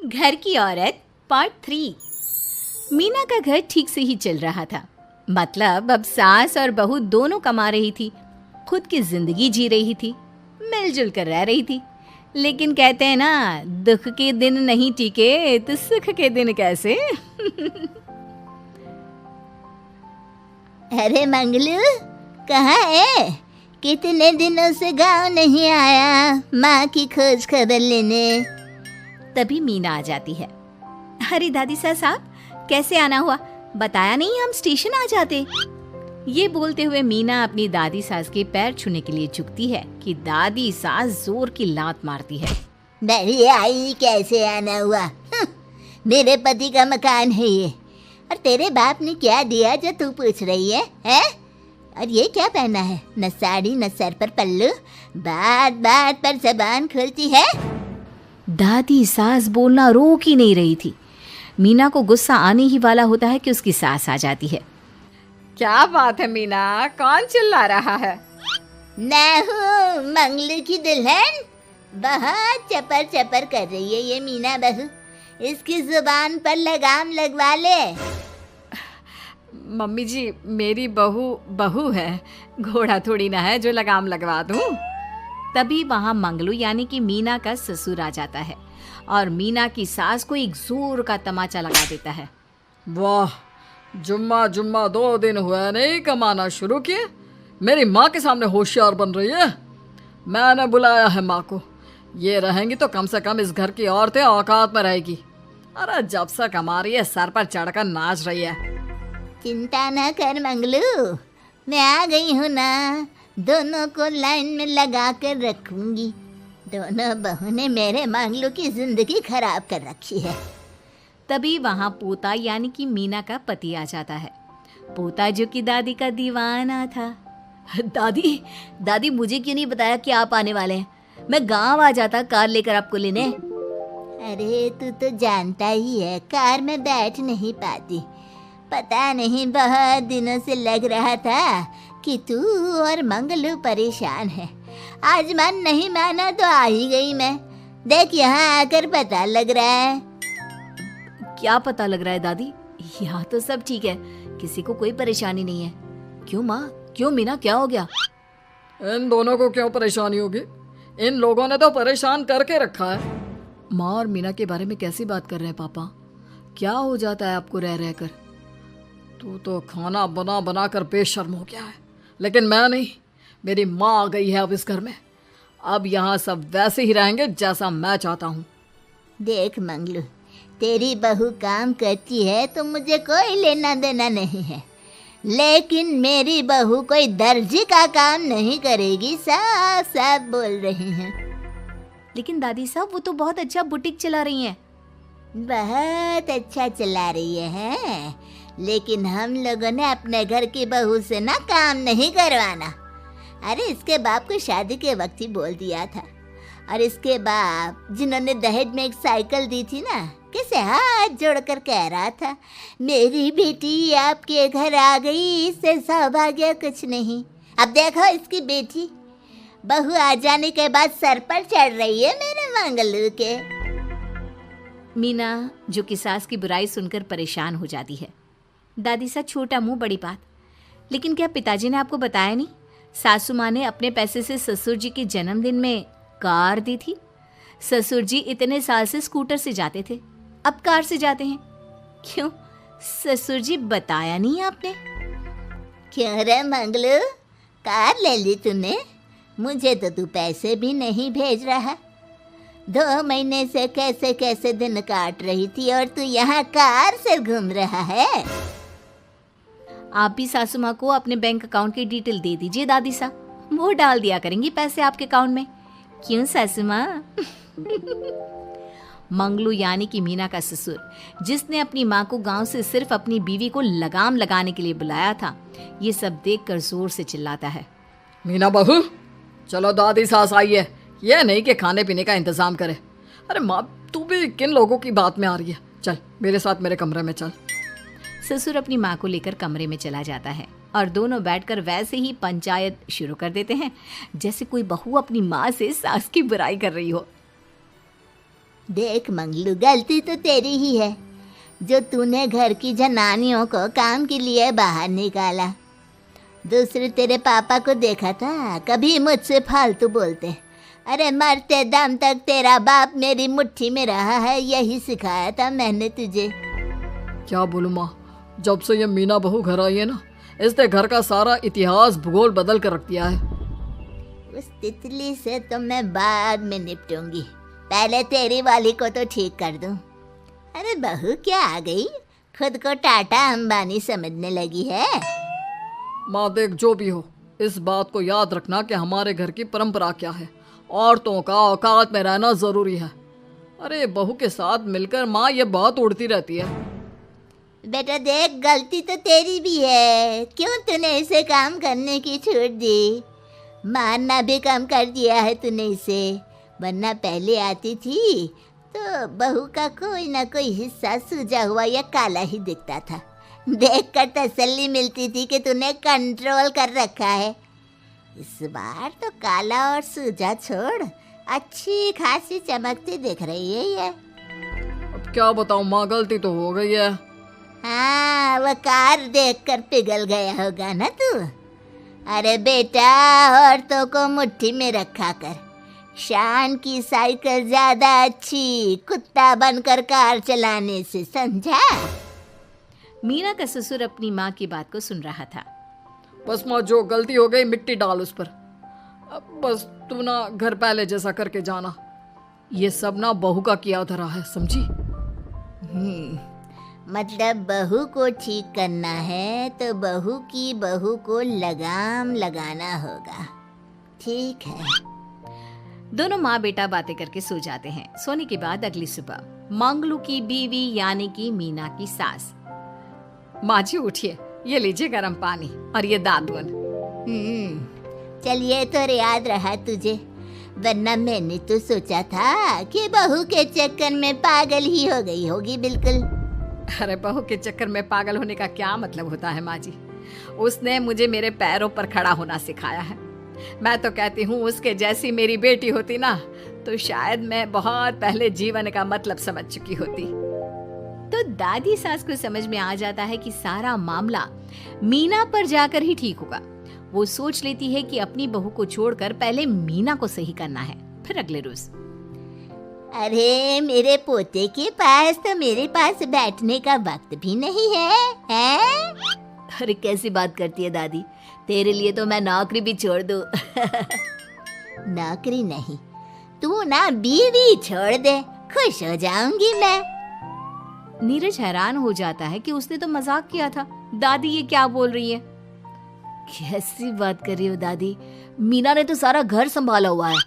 घर की औरत पार्ट 3। मीना का घर ठीक से ही चल रहा था। मतलब अब सास और बहू दोनों कमा रही थी, खुद की जिंदगी जी रही थी, मिलजुल कर रह रही थी। लेकिन कहते हैं ना, दुख के दिन नहीं टिके तो सुख के दिन कैसे। अरे मंगलू, कहाँ है? कितने दिनों से गांव नहीं आया माँ की खोज खबर लेने। तभी मीना आ जाती है। अरे दादी साहब, कैसे आना हुआ? बताया नहीं हम स्टेशन आ जाते। ये बोलते हुए मीना अपनी दादी सास के पैर छूने के लिए झुकती है कि दादी सास जोर की लात मारती है। बड़ी आई, कैसे आना हुआ? मेरे पति का मकान है ये। और तेरे बाप ने क्या दिया जो तू पूछ रही है, हैं? और ये क्या पहना है? न साड़ी न सर पर पल्लू, बात बात पर जबान खोलती है। दादी सास बोलना रोक ही नहीं रही थी। मीना को गुस्सा आने ही वाला होता है कि उसकी सास आ जाती है। क्या बात है मीना, कौन चिल्ला रहा है? मैं हूँ मंगलू की दुल्हन। बहुत चपर चपर कर रही है ये मीना बहू। इसकी जुबान पर लगाम लगवा ले। मम्मी जी, मेरी बहू है, घोड़ा थोड़ी ना है जो लगाम लगवा दूं। तभी वहां मंगलू यानी कि मीना का ससुर आ जाता है और मीना की सास को एक जोर का तमाचा लगा देता है। वाह, जुम्मा 2 दिन हुए नहीं कमाना शुरू किए, मेरी माँ के सामने होशियार बन रही है। मैंने बुलाया है माँ को, ये रहेंगी तो कम से कम इस घर की औरतें औकात में रहेगी। अरे जब से कमा रही है सर पर चढ़कर नाच रही है। चिंता न कर मंगलू, मैं आ गई हूँ ना। दोनों को लाइन में लगा कर रखूंगी। दोनों बहू ने मेरे मंगलू की जिंदगी खराब कर रखी है। तभी वहां पोता यानी कि मीना का पति आ जाता है। पोता जो कि दादी का दीवाना था। दादी मुझे क्यों नहीं बताया कि आप आने वाले हैं? मैं गांव आ जाता कार लेकर आपको लेने। अरे तू तो जानता ही है, कार में बैठ नहीं पाती। पता नहीं, बहुत दिनों से लग रहा था कि तू और मंगलू परेशान है। आज मन नहीं माना तो आ ही गई मैं। देख, यहाँ आकर पता लग रहा है। क्या पता लग रहा है दादी? यहाँ तो सब ठीक है, किसी को कोई परेशानी नहीं है। क्यों माँ, क्यों मीना, क्या हो गया? इन दोनों को क्यों परेशानी होगी? इन लोगों ने तो परेशान करके रखा है। माँ और मीना के बारे में कैसी बात कर रहे हैं पापा? क्या हो जाता है आपको रह रहकर? तू तो खाना बना बना कर बेशर्म हो गया है, लेकिन मैं नहीं। मेरी माँ आ गई है अब इस घर में। अब यहाँ सब वैसे ही रहेंगे जैसा मैं चाहता हूँ। देख मंगलू, तेरी बहू काम करती है तो मुझे कोई लेना देना नहीं है, लेकिन मेरी बहू कोई दर्जी का काम नहीं करेगी। साफ साफ बोल रही हैं। लेकिन दादी साहब, वो तो बहुत अच्छा बुटीक चला रही हैं। बहुत अच्छा चला रही है, लेकिन हम लोगों ने अपने घर की बहू से ना काम नहीं करवाना। अरे इसके बाप को शादी के वक्त ही बोल दिया था। और इसके बाप जिन्होंने दहेज में एक साइकिल दी थी ना, कैसे हाथ जोड़कर कह रहा था, मेरी बेटी आपके घर आ गई, इससे सौभाग्य कुछ नहीं। अब देखो इसकी बेटी, बहू आ जाने के बाद सर पर चढ़ रही है मेरे मंगलू के। मीना जो कि सास की बुराई सुनकर परेशान हो जाती है। दादी सा छोटा मुंह बड़ी बात। लेकिन क्या पिताजी ने आपको बताया नहीं? सासू माँ ने अपने पैसे से ससुर जी के जन्मदिन में कार दी थी। ससुर जी इतने साल से स्कूटर से जाते थे, अब कार से जाते हैं। क्यों ससुर जी, बताया नहीं आपने? क्यों रे मंगलू, कार ले ली तूने? मुझे तो तू पैसे भी नहीं भेज रहा। 2 महीने से कैसे कैसे दिन काट रही थी और तू यहाँ कार से घूम रहा है। आप भी सासू माँ को अपने बैंक अकाउंट की डिटेल दे दीजिए दादी साहब, वो डाल दिया करेंगी पैसे आपके अकाउंट में। क्यों सासू माँ? मंगलू यानी कि मीना का ससुर, जिसने अपनी माँ को गांव से सिर्फ अपनी बीवी को लगाम लगाने के लिए बुलाया था, ये सब देखकर जोर से चिल्लाता है। मीना बहू, चलो दादी सास आई है, यह नहीं कि खाने पीने का इंतजाम करे। अरे माँ, तू भी किन लोगों की बात में आ रही है? चल मेरे साथ मेरे कमरे में चल। ससुर अपनी माँ को लेकर कमरे में चला जाता है और दोनों बैठकर वैसे ही पंचायत शुरू कर देते हैं जैसे कोई बहू अपनी माँ से सास की बुराई कर रही हो। देख मंगलू, गलती तो तेरी ही है जो तूने घर की जनानियों को काम के लिए बाहर निकाला। दूसरे तेरे पापा को देखा था, कभी मुझसे फालतू बोलते। अरे मरते दम तक तेरा बाप मेरी मुट्ठी में रहा है, यही सिखाया था मैंने तुझे। क्या बोलूं माँ, जब से ये मीना बहू घर आई है ना, इसने घर का सारा इतिहास भूगोल बदल कर रख दिया है। उस तितली से तो मैं बाद में निपटूंगी, पहले तेरी वाली को तो ठीक कर दूं। अरे बहू क्या आ गई, खुद को टाटा अंबानी समझने लगी है। माँ देख, जो भी हो, इस बात को याद रखना कि हमारे घर की परंपरा क्या है। औरतों का औकात में रहना जरूरी है। अरे बहू के साथ मिलकर माँ ये बात उड़ती रहती है। बेटा देख, गलती तो तेरी भी है, क्यों तूने इसे काम करने की छूट दी। मारना भी कम कर दिया है तूने इसे, वरना पहले आती थी तो बहू का कोई ना कोई हिस्सा सूजा हुआ या काला ही दिखता था। देखकर तसल्ली मिलती थी कि तूने कंट्रोल कर रखा है। इस बार तो काला और सूजा छोड़, अच्छी खासी चमकती दिख रही है ये। अब क्या बताऊं माँ, गलती तो हो गई है। हाँ, वो कार देखकर पिघल गया होगा ना तू। अरे बेटा, औरतों को मुट्ठी में रखा कर। शान की साइकिल ज्यादा अच्छी कुत्ता बनकर कार चलाने से, समझा। मीना का ससुर अपनी माँ की बात को सुन रहा था। बस माँ, जो गलती हो गई मिट्टी डाल उस पर। अब बस तू ना घर पहले जैसा करके जाना। ये सब ना बहू का किया धरा है, समझी। मतलब बहू को ठीक करना है तो बहू की बहू को लगाम लगाना होगा, ठीक है। दोनों माँ बेटा बातें करके सो जाते हैं। सोने के बाद अगली सुबह मंगलू की बीवी यानी कि मीना की सास, माँ जी उठिए, ये लीजिए गर्म पानी और ये दादुन। चलिए तो याद रहा तुझे, वरना मैंने तो सोचा था कि बहू के चक्कर में पागल ही हो गई होगी बिल्कुल। अरे बहू के चक्कर में पागल होने का क्या मतलब होता है माँ जी। उसने मुझे मेरे पैरों पर खड़ा होना सिखाया है। मैं तो कहती हूँ उसके जैसी मेरी बेटी होती ना तो शायद मैं बहुत पहले जीवन का मतलब समझ चुकी होती। तो दादी सास को समझ में आ जाता है कि सारा मामला मीना पर जाकर ही ठीक होगा। वो सोच लेती है कि अपनी बहू को छोड़कर पहले मीना को सही करना है। फिर अगले रोज, अरे मेरे पोते के पास तो मेरे पास बैठने का वक्त भी नहीं है? अरे कैसी बात करती है दादी, तेरे लिए तो मैं नौकरी भी छोड़ दूं। नौकरी नहीं, तू ना बीवी छोड़ दे, खुश हो जाऊंगी मैं। नीरज हैरान हो जाता है कि उसने तो मजाक किया था। दादी ये क्या बोल रही है? कैसी बात कर रही हो दादी, मीना ने तो सारा घर संभाला हुआ है।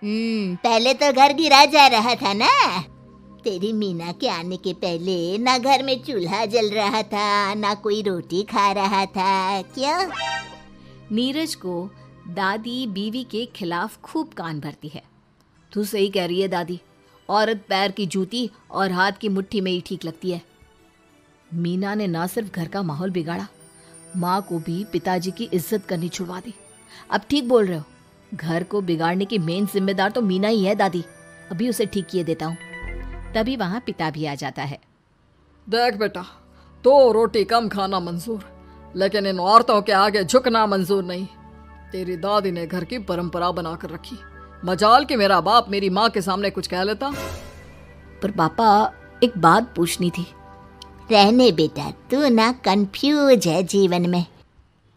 पहले तो घर गिरा जा रहा था ना। तेरी मीना के आने के पहले ना घर में चूल्हा जल रहा था, ना कोई रोटी खा रहा था। क्यों? नीरज को दादी बीवी के खिलाफ खूब कान भरती है। तू सही कह रही है दादी, औरत पैर की जूती और हाथ की मुट्ठी में ही ठीक लगती है। मीना ने ना सिर्फ घर का माहौल बिगाड़ा, माँ को भी पिताजी की इज्जत करनी छुड़वा दी। अब ठीक बोल रहे हो, घर को बिगाड़ने की मेन जिम्मेदार तो मीना ही है दादी। अभी उसे ठीक किए देता हूँ। तभी वहाँ पिता भी आ जाता है। देख बेटा, तो रोटी कम खाना मंजूर, लेकिन इन औरतों के आगे झुकना मंजूर नहीं। तेरी दादी ने घर की परंपरा बनाकर रखी, मजाल कि मेरा बाप मेरी माँ के सामने कुछ कह लेता। पर पापा, एक बात पूछनी थी। रहने बेटा, तू ना कंफ्यूज है जीवन में,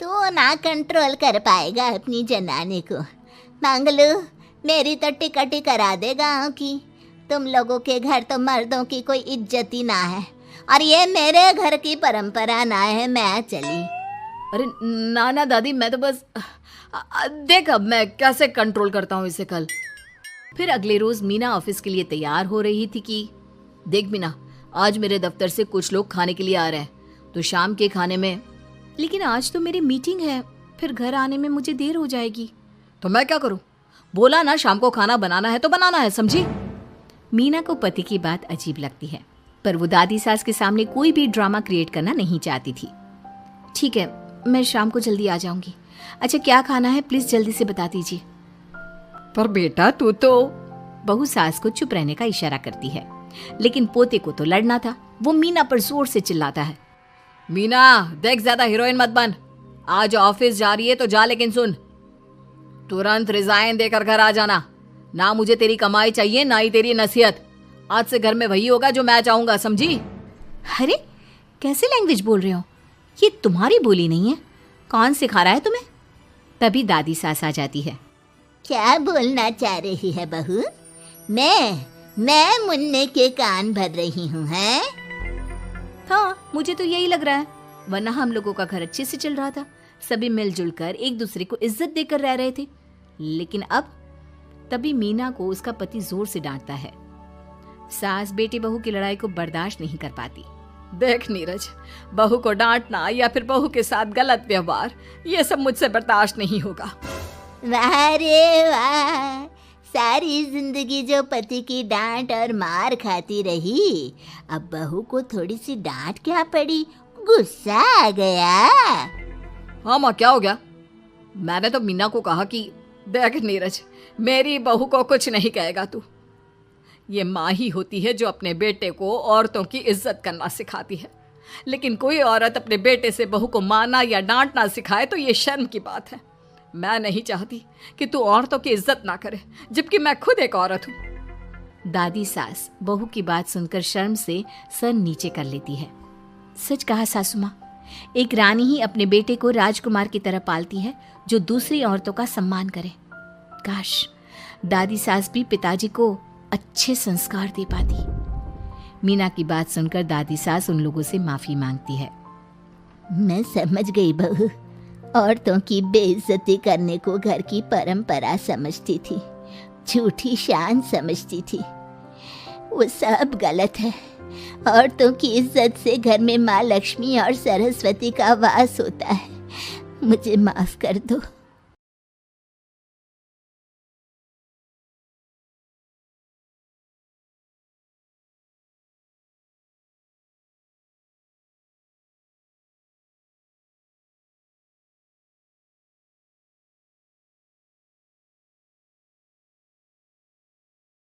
तू ना कंट्रोल कर पाएगा अपनी जनाने को। मंगलू, मेरी तो टिकट ही करा दे गाँव की। तुम लोगों के घर तो मर्दों की कोई इज्जत ही ना है, और ये मेरे घर की परंपरा ना है। मैं चली। अरे ना ना दादी, मैं तो बस देख अब मैं कैसे कंट्रोल करता हूँ इसे कल। फिर अगले रोज मीना ऑफिस के लिए तैयार हो रही थी कि देख मीना, आज मेरे दफ्तर से कुछ लोग खाने के लिए आ रहे हैं, तो शाम के खाने में। लेकिन आज तो मेरी मीटिंग है, फिर घर आने में मुझे देर हो जाएगी। तो मैं क्या करूं? बोला ना शाम को खाना बनाना है तो बनाना है, समझी। मीना को पति की बात अजीब लगती है, पर वो दादी सास के सामने कोई भी ड्रामा क्रिएट करना नहीं चाहती थी। ठीक है, मैं शाम को जल्दी आ जाऊंगी। अच्छा क्या खाना है प्लीज जल्दी से बता दीजिए। पर बेटा तू तो। बहू सास को चुप रहने का इशारा करती है, लेकिन पोते को तो लड़ना था। वो मीना पर जोर से चिल्लाता है, मीना देख ज्यादा हीरोइन मत बन, आज ऑफिस जा रही है तो जा, लेकिन सुन तुरंत रिजाइन देकर घर आ जाना। ना मुझे तेरी कमाई चाहिए ना ही तेरी नसीहत। आज से घर में वही होगा जो मैं चाहूंगा, समझी? अरे कैसे लैंग्वेज बोल रहे हो, ये तुम्हारी बोली नहीं है, कौन सिखा रहा है तुम्हें? तभी दादी सास आ जाती है। क्या बोलना चाह रही है बहू? मैं मुन्ने के कान भर रही हूँ, हैं? हाँ, मुझे तो यही लग रहा है, वरना हम लोगों का घर अच्छे से चल रहा था, सभी मिलजुल कर एक दूसरे को इज्जत देकर रह रहे थे। लेकिन अब तभी मीना को उसका पति जोर से डांटता है। सास बेटी बहू की लड़ाई को बर्दाश्त नहीं कर पाती। देख नीरज, बहू को डांटना या फिर बहू के साथ गलत व्यवहार, ये सब मुझसे बर्दाश्त नहीं होगा। वाह रे वाह, सारी जिंदगी जो पति की डांट और मार खाती रही, अब बहू को थोड़ी सी डांट क्या पड़ी, गुस्सा आ गया। हाँ माँ, क्या हो गया? मैंने तो मीना को कहा कि देख नीरज, मेरी बहू को कुछ नहीं कहेगा तू। ये माँ ही होती है जो अपने बेटे को औरतों की इज्जत करना सिखाती है, लेकिन कोई औरत अपने बेटे से बहू को मारना या डांटना सिखाए तो ये शर्म की बात है। मैं नहीं चाहती कि तू औरतों की इज्जत ना करे, जबकि मैं खुद एक औरत हूँ। दादी सास बहू की बात सुनकर शर्म से सर नीचे कर लेती है। सच कहा सासू माँ, एक रानी ही अपने बेटे को राजकुमार की तरह पालती है जो दूसरी औरतों का सम्मान करे। काश दादी सास भी पिताजी को अच्छे संस्कार दे पाती। मीना की बात सुनकर दादी सास उन लोगों से माफी मांगती है। मैं समझ गई बहू, औरतों की बेइज्जती करने को घर की परंपरा समझती थी, झूठी शान समझती थी। वो सब गलत है। औरतों की इज्जत से घर में माँ लक्ष्मी और सरस्वती का वास होता है। मुझे माफ कर दो।